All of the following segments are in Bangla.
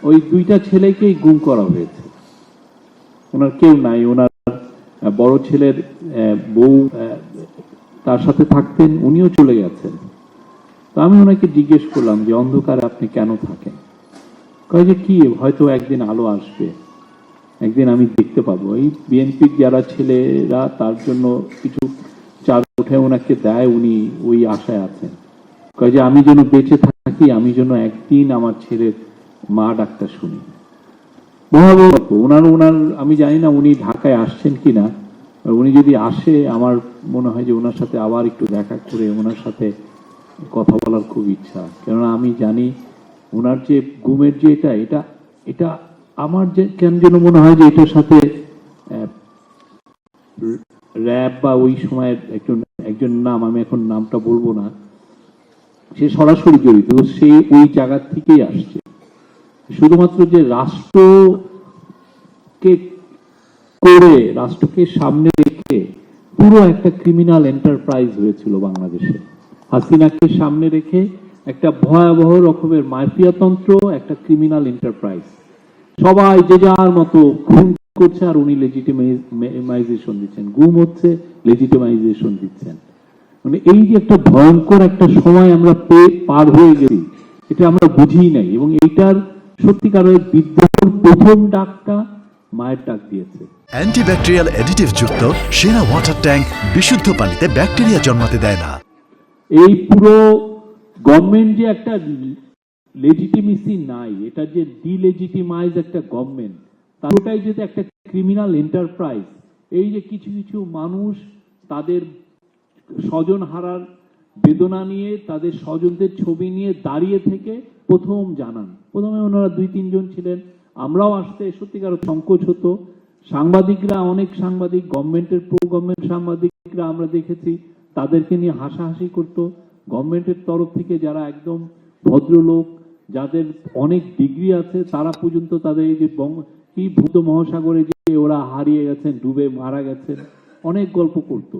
ওই দুইটা ছেলেকেই গুম করা হয়েছে। ওনার কেউ নাই, ওনার বড় ছেলের বউ তার সাথে থাকতেন, উনিও চলে গেছেন। তো আমি ওনাকে জিজ্ঞেস করলাম যে অন্ধকারে আপনি কেন থাকেন? কয় যে কি, হয়তো একদিন আলো আসবে, একদিন আমি দেখতে পাবো। এই বিএনপির যারা ছেলেরা তার জন্য কিছু চাল উঠে ওনাকে দেয়, উনি ওই আশায় আছেন। কয় যে আমি যেন বেঁচে থাকি, আমি যেন একদিন আমার ছেলের মা ডাক্তার শুনি। ভয়াবহ। ওনার আমি জানি না উনি ঢাকায় আসছেন কিনা। উনি যদি আসে, আমার মনে হয় যে ওনার সাথে আবার একটু দেখা করে ওনার সাথে কথা বলার খুব ইচ্ছা। কেননা আমি জানি ওনার যে গুমের যে এটা এটা আমার যে কেন যেন মনে হয় যে এটার সাথে র্যাব বা ওই সময়ের একজন নাম, আমি এখন নামটা বলবো না, সে সরাসরি জড়িত, সে ওই জায়গা থেকেই আসছে। শুধুমাত্র যে রাষ্ট্রকে করে, রাষ্ট্রকে সামনে রেখে পুরো একটা ক্রিমিনাল এন্টারপ্রাইজ হয়েছিল বাংলাদেশে। হাসিনাকে সামনে রেখে একটা ভয়াবহ রকমের মাফিয়াতন্ত্র, একটা ক্রিমিনাল এন্টারপ্রাইজ। সবাই যে যার মতো খুন করছে আর উনি লেজিটিমাইজেশন দিচ্ছেন, গুম হচ্ছে, লেজিটিমাইজেশন দিচ্ছেন। মানে এই যে একটা ভয়ঙ্কর একটা সময় আমরা পার হয়ে গেছি, এটা আমরা বুঝিই নাই। এবং এইটার সত্যিকারের বিদ্রোহের প্রথম ডাকটা মায়ের ডাক দিয়েছে। অ্যান্টিব্যাকটেরিয়াল অ্যাডিটিভ যুক্ত সেরা ওয়াটার ট্যাঙ্ক বিশুদ্ধ পানিতে ব্যাকটেরিয়া জন্মাতে দেয় না। এই পুরো গভর্নমেন্ট যে একটা লেজিটিমেসি নাই, এটা যে ডিলেজিটিমাইজ একটা গভর্নমেন্ট, তারটাই যদি একটা ক্রিমিনাল এন্টারপ্রাইজ। এই যে কিছু কিছু মানুষ তাদের স্বজন হারার বেদনা নিয়ে, তাদের স্বজনদের ছবি নিয়ে দাঁড়িয়ে থেকে প্রথম জানান। প্রথমে ওনারা 2-3 জন ছিলেন, আমরাও আসতে সত্যিকার সংকোচ হতো। সাংবাদিকরা, অনেক সাংবাদিক, গভর্নমেন্টের প্রো গভর্নমেন্ট সাংবাদিকরা আমরা দেখেছি, তাদেরকে নিয়ে হাসাহাসি করতো। গভর্নমেন্টের তরফ থেকে যারা একদম ভদ্রলোক, যাদের অনেক ডিগ্রি আছে, তারা পর্যন্ত তাদের এই যে কি ভূত মহাসাগরে যে ওরা হারিয়ে গেছেন, ডুবে মারা গেছেন, অনেক গল্প করতো।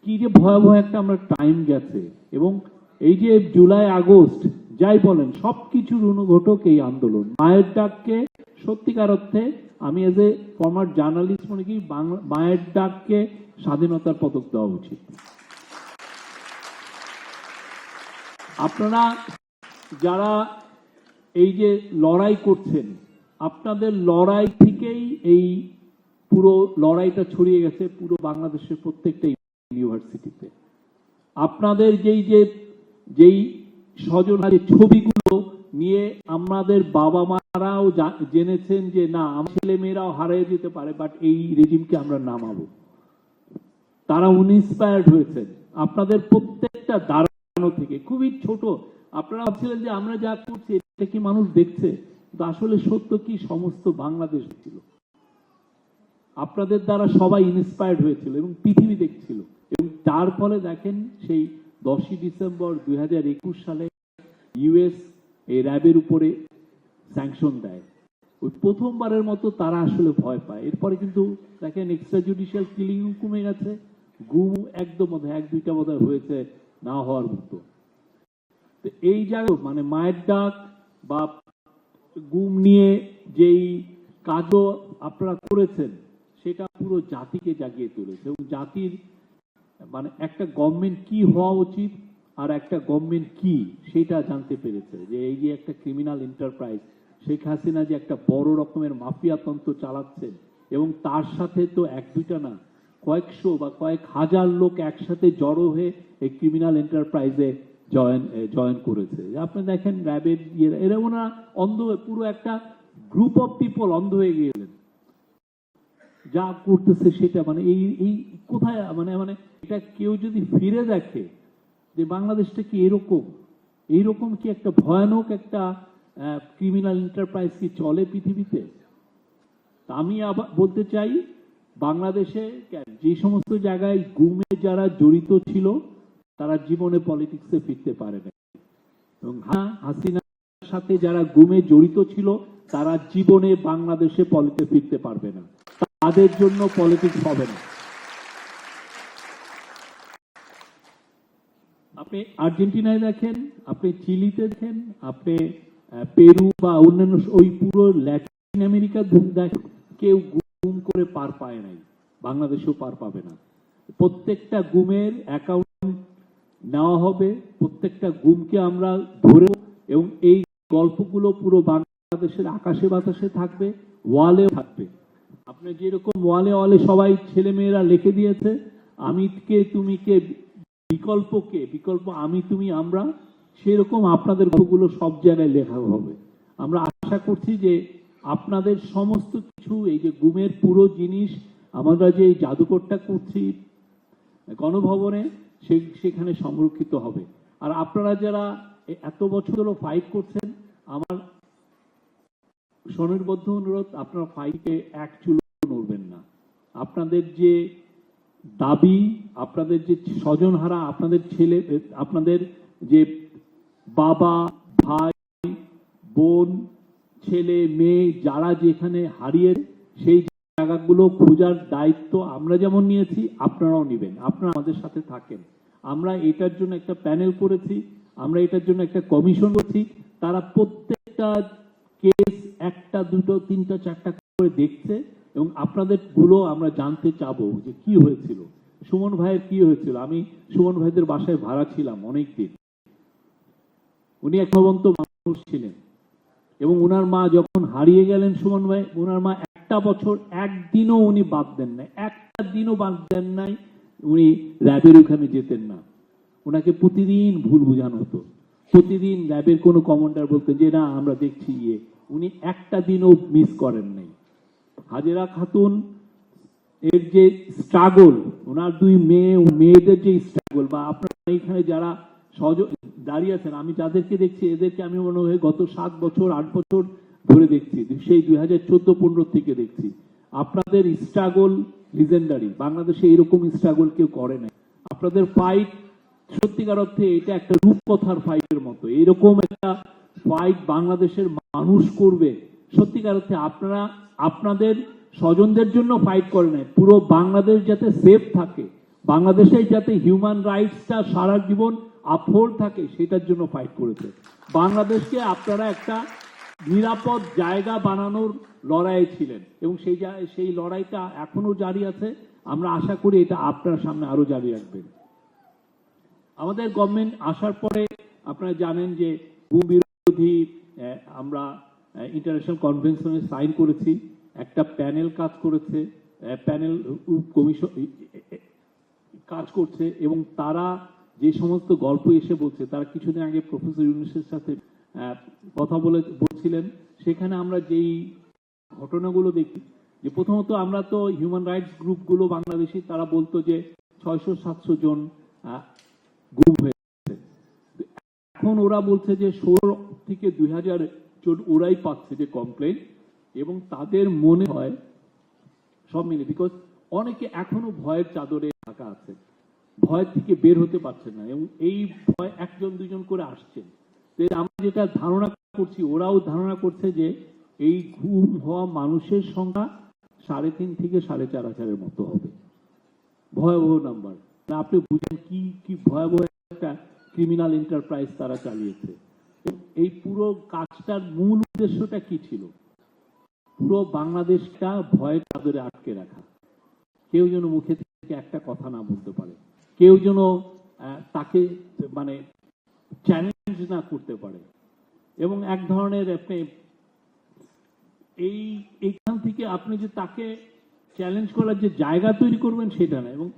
কি যে ভয়াবহ একটা আমরা টাইম গেছে। এবং এই যে জুলাই আগস্ট যাই বলেন, সবকিছুর অনুঘটক এই আন্দোলন। মায়ের ডাককে সত্যিকার অর্থে আমি এজ এ ফরমার জার্নালিস্ট মনে করি মায়ের ডাককে স্বাধীনতার পদক দেওয়া উচিত। আপনারা যারা এই যে লড়াই করছেন, আপনাদের লড়াই থেকেই এই পুরো লড়াইটা ছড়িয়ে গেছে পুরো বাংলাদেশের প্রত্যেকটা ইউনিভার্সিটিতে। আপনাদের যেই স্বজনের ছবিগুলো নিয়ে আমাদের বাবা মারাও জেনেছেন যে না, আমার ছেলে মেয়েরাও হারিয়ে যেতে পারে, বাট এই রেজিমকে আমরা নামাবো। তারা ইন্সপায়ার্ড হয়েছেন আপনাদের প্রত্যেকটা দাঁড়ানো থেকে। খুবই ছোট, আপনারা ভাবছিলেন যে আমরা যা করছি এটা কি মানুষ দেখছে, কিন্তু আসলে সত্য কি, সমস্ত বাংলাদেশ ছিল। আপনাদের দ্বারা সবাই ইন্সপায়ার্ড হয়েছিল এবং পৃথিবী দেখছিল। এবং তার ফলে দেখেন সেই 10ই ডিসেম্বর 2021 সালে ইউএস এই র্যাবের উপরে স্যাংশন দেয়। ওই প্রথমবারের মতো তারা আসলে ভয় পায়। এরপরে কিন্তু দেখেন এক্সট্রা জুডিশিয়াল কিলিং কমে গেছে, গুম একদম 1-2টা বোধহয় হয়েছে না হওয়ার মতো। তো এই জায়গায় মানে মায়ের ডাক বা গুম নিয়ে যেই কাজও আপনারা করেছেন, সেটা পুরো জাতিকে জাগিয়ে তুলেছে। এবং জাতির মানে একটা গভর্নমেন্ট কি হওয়া উচিত আর একটা গভর্নমেন্ট কি, সেটা জানতে পেরেছে। যে এই যে একটা ক্রিমিনাল এন্টারপ্রাইজ, শেখ হাসিনা যে একটা বড় রকমের মাফিয়াতন্ত্র চালাচ্ছেন, এবং তার সাথে তো 1-2টা না, কয়েকশো বা কয়েক হাজার লোক একসাথে জড়ো হয়ে এই ক্রিমিনাল এন্টারপ্রাইজে জয়েন করেছে। আপনি দেখেন র্যাবের এরা ওনারা অন্ধ, পুরো একটা গ্রুপ অফ পিপল অন্ধ হয়ে গেলেন যা করতেছে সেটা। মানে এই কোথায় মানে মানে এটা কেউ যদি ফিরে দেখে যে বাংলাদেশটা কি এইরকম কি একটা ভয়ানক একটা ক্রিমিনাল এন্টারপ্রাইজ কি চলে পৃথিবীতে। আমি আবার বলতে চাই, বাংলাদেশে যে সমস্ত জায়গায় গুমে যারা জড়িত ছিল তারা জীবনে পলিটিক্সে ফিরতে পারে না। এবং হাসিনার সাথে যারা গুমে জড়িত ছিল তারা জীবনে বাংলাদেশে পলিটিক্সে ফিরতে পারবে না, তাদের জন্য পলিটিক্স হবে না। আপনি আর্জেন্টিনায় দেখেন, আপনি চিলিতে দেখেন, আপনি পেরু বা অন্যান্য ওই পুরো ল্যাটিন আমেরিকা কেউ গুম করে পার পায় নাই, বাংলাদেশেও পার পাবে না। প্রত্যেকটা গুমের অ্যাকাউন্ট নেওয়া হবে, প্রত্যেকটা গুমকে আমরা ধরে, এবং এই গল্পগুলো পুরো বাংলাদেশের আকাশে বাতাসে থাকবে, ওয়ালেও থাকবে। আপনি যেরকম ওয়ালে ওয়ালে সবাই ছেলে মেয়েরা লিখে দিয়েছে, আমি কে তুমি কে, বিকল্প আমি তুমি আমরা, সেরকম আপনাদের গল্পগুলো সব জায়গায় লেখা হবে। আমরা আশা করছি যে আপনাদের সমস্ত কিছু, এই যে গুমের পুরো জিনিস, আমরা যে এই জাদুকরটা করছি গণভবনে, সেখানে সংরক্ষিত হবে। আর আপনারা যারা এত বছরও ফাইট করছেন, আমার স্বনির্বদ্ধ অনুরোধ, আপনারা ফাইটকে এক চুলো নড়বেন না। আপনাদের যে দাবি, আপনাদের যে স্বজনহারা, আপনাদের ছেলে, আপনাদের যে বাবা ভাই বোন ছেলে মেয়ে যারা যেখানে হারিয়ে, সেই জায়গাগুলো খোঁজার দায়িত্ব আমরা যেমন নিয়েছি, আপনারাও নেবেন। আপনারা আমাদের সাথে থাকেন। আমরা এটার জন্য একটা প্যানেল করেছি, আমরা এটার জন্য একটা কমিশন করছি। তারা প্রত্যেকটা কেস একটা দুটো তিনটা চারটা করে দেখছে, এবং আপনাদের গুলো আমরা জানতে চাবো যে কি হয়েছিল, সুমন ভাইয়ের কি হয়েছিল। আমি সুমন ভাইদের বাসায় ভাড়া ছিলাম অনেকদিন। উনি এক ভবন্ত মানুষ ছিলেন, এবং ওনার মা যখন হারিয়ে গেলেন, সুমন ভাই, ওনার মা একটা বছর একদিনও উনি বাদ দেন নাই, একটা দিনও বাদ দেন নাই উনি র্যাবের ওখানে যেতেন না। ওনাকে প্রতিদিন ভুল বোঝানো হতো, প্রতিদিন র্যাবের কোনো কমান্ডার বলতেন যে না আমরা দেখছি উনি একটা দিনও মিস করেন নাই। হাজেরা খাতুন এর যে স্ট্রাগল, ওনার দুই মেয়েদের যে স্ট্রাগল, বা আপনারা এখানে যারা দাঁড়িয়ে আছেন, আমি যাদেরকে দেখছি এদেরকে আমি মনে হয় গত 7 বছর 8 বছর ধরে দেখছি, সেই 2014-15 থেকে দেখছি। আপনাদের স্ট্রাগল লিজেন্ডারি, বাংলাদেশে এরকম স্ট্রাগল কেউ করে নাই। আপনাদের ফাইট সত্যিকার অর্থে এটা একটা রূপকথার ফাইটের মতো। এরকম একটা ফাইট বাংলাদেশের মানুষ করবে সত্যিকার অর্থে। আপনারা আপনাদের স্বজনদের জন্য ফাইট করে নাই, পুরো বাংলাদেশ যাতে সেফ থাকে, বাংলাদেশে যাতে হিউম্যান রাইটসটা সারা জীবন আপহোল্ড থাকে, সেটার জন্য ফাইট করেছে। বাংলাদেশকে আপনারা একটা নিরাপদ জায়গা বানানোর লড়াইয়ে ছিলেন, এবং সেই লড়াইটা এখনো জারি আছে। আমরা আশা করি এটা আপনার সামনে আরো জারি রাখবেন। আমাদের গভর্নমেন্ট আসার পরে আপনারা জানেন যে গুম বিরোধী আমরা ইন্টারন্যাশনাল কনভেনশনে সাইন করেছি, একটা প্যানেল কাজ করেছে, প্যানেল কমিশন কাজ করছে, এবং তারা যে সমস্ত গল্প এসে বলছে, তারা কিছুদিন আগে প্রফেসর ইউনূসের সাথে কথা বলছিলেন, সেখানে আমরা যেই ঘটনাগুলো দেখি, যে প্রথমত আমরা তো হিউম্যান রাইটস গ্রুপগুলো বাংলাদেশি, তারা বলতো যে 600-700 জন গুম হয়েছে। এখন ওরা বলছে যে 16 থেকে 2000 জন ওরাই পাচ্ছে যে কমপ্লেন, এবং তাদের মনে হয় সব মিলে, বিকজ অনেকে এখনো ভয়ের চাদরে ঢাকা আছে, ভয় থেকে বের হতে পারছে না, এবং এই ভয় 1-2 জন করে আসছে। আমরা যেটা ধারণা করছি, ওরাও ধারণা করছে যে এই গুম হওয়া মানুষের সংখ্যা 3.5 থেকে 4.5 মতো হবে। ভয়াবহ নাম্বার। আপনি বুঝেন কি ভয়াবহ একটা ক্রিমিনাল এন্টারপ্রাইজ তারা চালিয়েছে। এই পুরো কাজটার মূল উদ্দেশ্যটা কি ছিল? পুরো বাংলাদেশটা ভয়ের চাদরে আটকে রাখা, কেউ যেন মুখে থেকে একটা কথা না বলতে পারে, কেউ যেন তাকে মানে চ্যালেঞ্জ না করতে পারে, এবং এক ধরনের আপনি এইখান থেকে আপনি যে তাকে চ্যালেঞ্জ করার যে জায়গা তৈরি করবেন সেটা না। এবং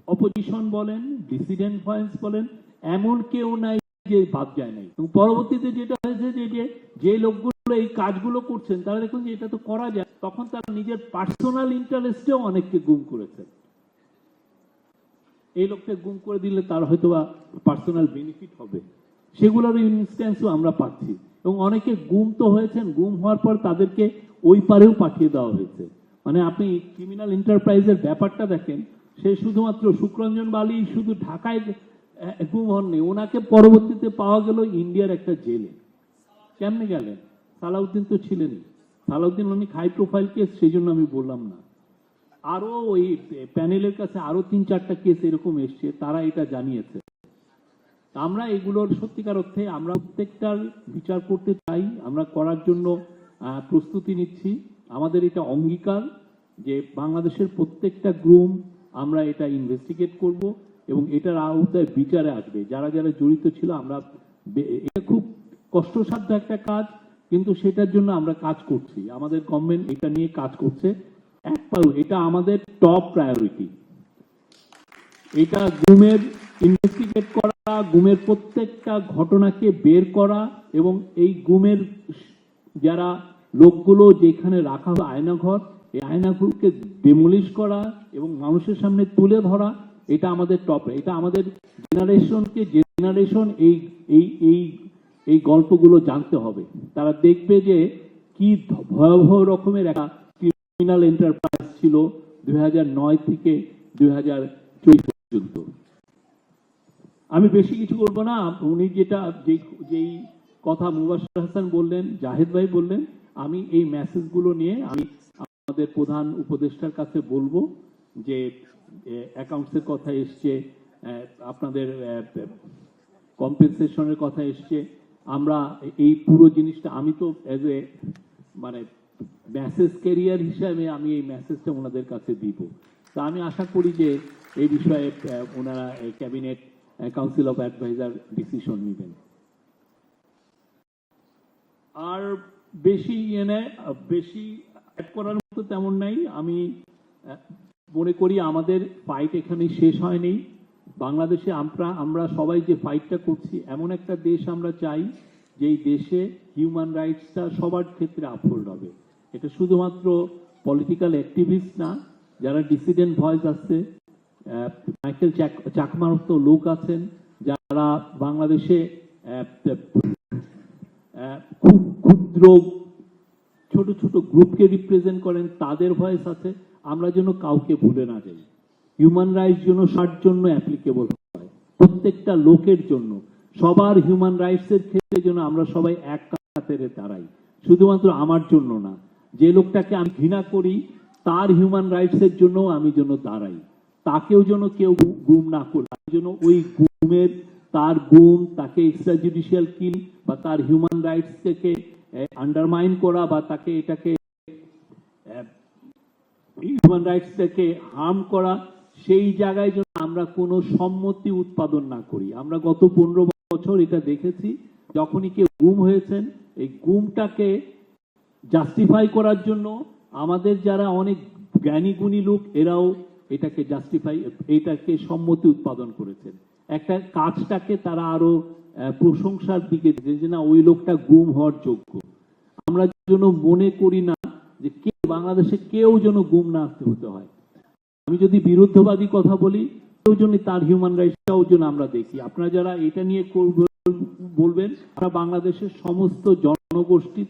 অপোজিশন বলেন, ডিসিডেন্ট ভয়েস বলেন, এমন কেউ নাই যে বাদ যায় নাই। এবং পরবর্তীতে যেটা হয়েছে যে লোকগুলো এই কাজগুলো করছেন, তারা দেখুন যে এটা তো করা যায়, তখন তারা নিজের পার্সোনাল ইন্টারেস্টেও অনেককে গুম করেছেন। এই লোকটা গুম করে দিলে তার হয়তো বা পার্সোনাল বেনিফিট হবে, সেগুলোর ইনস্ট্যান্সও আমরা পাচ্ছি। এবং অনেকে গুম তো হয়েছেন, গুম হওয়ার পর তাদেরকে ওই পারেও পাঠিয়ে দেওয়া হয়েছে। মানে আপনি ক্রিমিনাল এন্টারপ্রাইজের ব্যাপারটা দেখেন, সে শুধুমাত্র সুকরঞ্জন বালি শুধু ঢাকায় গুম হননি, ওনাকে পরবর্তীতে পাওয়া গেল ইন্ডিয়ার একটা জেলে। কেমনে গেলেন? সালাউদ্দিন তো ছিলেনই, সালাউদ্দিন অনেক হাই প্রোফাইল কেস, সেই জন্য আমি বললাম না। আরো ওই প্যানেলের কাছে আরো 3-4টা কেস এরকম এসছে, তারা এটা জানিয়েছে। আমরা এগুলোর সত্যিকার অর্থে আমরা প্রত্যেকটার বিচার করতে চাই, আমরা করার জন্য প্রস্তুতি নিচ্ছি। আমাদের এটা অঙ্গীকার যে বাংলাদেশের প্রত্যেকটা গ্রুম আমরা এটা ইনভেস্টিগেট করব এবং এটার আওতায় বিচারে আসবে যারা যারা জড়িত ছিল। আমরা এটা খুব কষ্টসাধ্য একটা কাজ, কিন্তু সেটার জন্য আমরা কাজ করছি, আমাদের গভর্নমেন্ট এটা নিয়ে কাজ করছে। এটা আমাদের টপ প্রায়োরিটি। এটা গুমের ইনভেস্টিগেট করা, গুমের প্রত্যেকটা ঘটনাকে বের করা এবং এই গুমের যারা লোকগুলো যেখানে রাখা হয় আয়নাঘর, এই আয়নাঘরকে ডেমোলিশ করা এবং মানুষের সামনে তুলে ধরা, এটা আমাদের টপ। এটা আমাদের জেনারেশনকে জেনারেশন এই এই এই এই গল্পগুলো জানতে হবে। তারা দেখবে যে কি ভয়াবহ রকমের একটা ক্রিমিনাল এন্টারপ্রাইজ ছিল 2009 থেকে 2024 পর্যন্ত। আমি বেশি কিছু করবো না। উনি যেটা যেই কথা মুবাশশির হাসান বললেন, জাহেদ ভাই বললেন, আমি এই মেসেজগুলো নিয়ে আমি আমাদের প্রধান উপদেষ্টার কাছে বলবো যে অ্যাকাউন্টসের কথা এসছে, আপনাদের কম্পেনসেশনের কথা এসছে। আমরা এই পুরো জিনিসটা আমি তো অ্যাজ এ মানে মেসেজ ক্যারিয়ার হিসাবে আমি এই মেসেজটা ওনাদের কাছে দিব। তা আমি আশা করি যে এই বিষয়ে ওনারা cabinet council of adviser decision নেবেন। আর বেশি বেশি অ্যাড করার মতো তেমন নাই। আমি মনে করি আমাদের ফাইট এখানে শেষ হয়নি। বাংলাদেশে আমরা সবাই যে ফাইটটা করছি, এমন একটা দেশ আমরা চাই যেই দেশে হিউম্যান রাইটসটা সবার ক্ষেত্রে আপহোল্ড হবে। এটা শুধুমাত্র পলিটিক্যাল অ্যাক্টিভিস্ট না, যারা ডিসিডেন্ট ভয়েস আছে, মাইকেল চাকমার মতো লোক আছেন যারা বাংলাদেশে খুব ক্ষুদ্র ছোট ছোট গ্রুপকে রিপ্রেজেন্ট করেন, তাদের ভয়েস আছে। আমরা যেন কাউকে ভুলে না যাই। হিউম্যান রাইটস যেন সবার জন্য অ্যাপ্লিকেবল হয়, প্রত্যেকটা লোকের জন্য। সবার হিউম্যান রাইটস এর ক্ষেত্রে যেন আমরা সবাই এক কাতারে দাঁড়াই, শুধুমাত্র আমার জন্য না। যে লোকটাকে আমি ঘৃণা করি তার হিউম্যান রাইটস এর জন্য আমি যেন দাঁড়াই, তাকেও যেন কেউ গুম না করে, যেন ওই গুমের তার গুম, তাকে এক্সট্রা জুডিশিয়াল কিল বা তার হিউম্যান রাইটস থেকে আন্ডারমাইন করা বা তাকে এটাকে হিউম্যান রাইটস থেকে হার্ম করা, সেই জায়গায় যেন আমরা কোনো সম্মতি উৎপাদন না করি। আমরা গত 15 বছর এটা দেখেছি, যখনই কেউ গুম হয়েছেন, এই গুমটাকে জাস্টিফাই করার জন্য আমাদের যারা অনেক জ্ঞানী গুণী লোক, এরাও এটাকে জাস্টিফাই, এটাকে সম্মতি উৎপাদন করেছেন। একটা কাজটাকে তারা আরো প্রশংসার দিকে, যে না ওই লোকটা গুম হওয়ার যোগ্য। আমরা যেন মনে করি না যে বাংলাদেশে কেউ যেন গুম না হতে হয়। আমি যদি বিরুদ্ধবাদী কথা বলি, কেউ যেন তার হিউম্যান রাইটসটাও যেন আমরা দেখি। আপনারা যারা এটা নিয়ে বলবেন, আমরা বাংলাদেশের সমস্ত জনগোষ্ঠী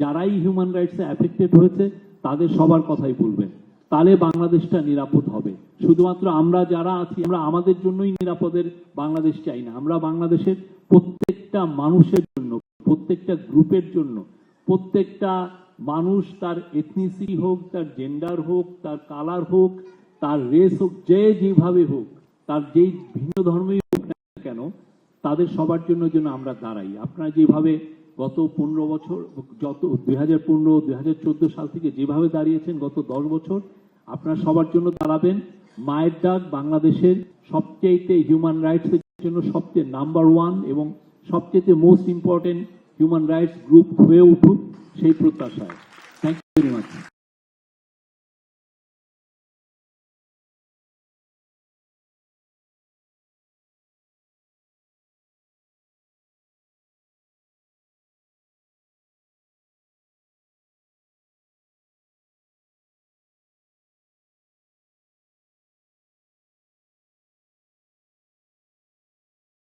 যারাই হিউম্যান রাইটসে অ্যাফেক্টেড হয়েছে তাদের সবার কথাই বলবেন, তাহলে বাংলাদেশটা নিরাপদ হবে। শুধুমাত্র আমরা যারা আছি, আমরা আমাদের জন্যই নিরাপদের বাংলাদেশ চাই না। আমরা বাংলাদেশের প্রত্যেকটা মানুষের জন্য, প্রত্যেকটা গ্রুপের জন্য, প্রত্যেকটা মানুষ, তার এথনিসিটি হোক, তার জেন্ডার হোক, তার কালার হোক, তার রেস হোক, যে যেভাবে হোক, তার যেই ভিন্ন ধর্মই হোক না কেন, তাদের সবার জন্য যেন আমরা দাঁড়াই। আপনারা যেভাবে গত 15 বছর, যত 2015 2014 সাল থেকে যেভাবে দাঁড়িয়েছেন, গত 10 বছর আপনারা সবার জন্য দাঁড়াবেন। মায়ের ডাক বাংলাদেশের সবচেয়ে হিউম্যান রাইটসের জন্য সবচেয়ে নাম্বার 1 এবং সবচেয়ে most important human rights group হয়ে উঠুক, সেই প্রত্যাশায়। Thank you very much.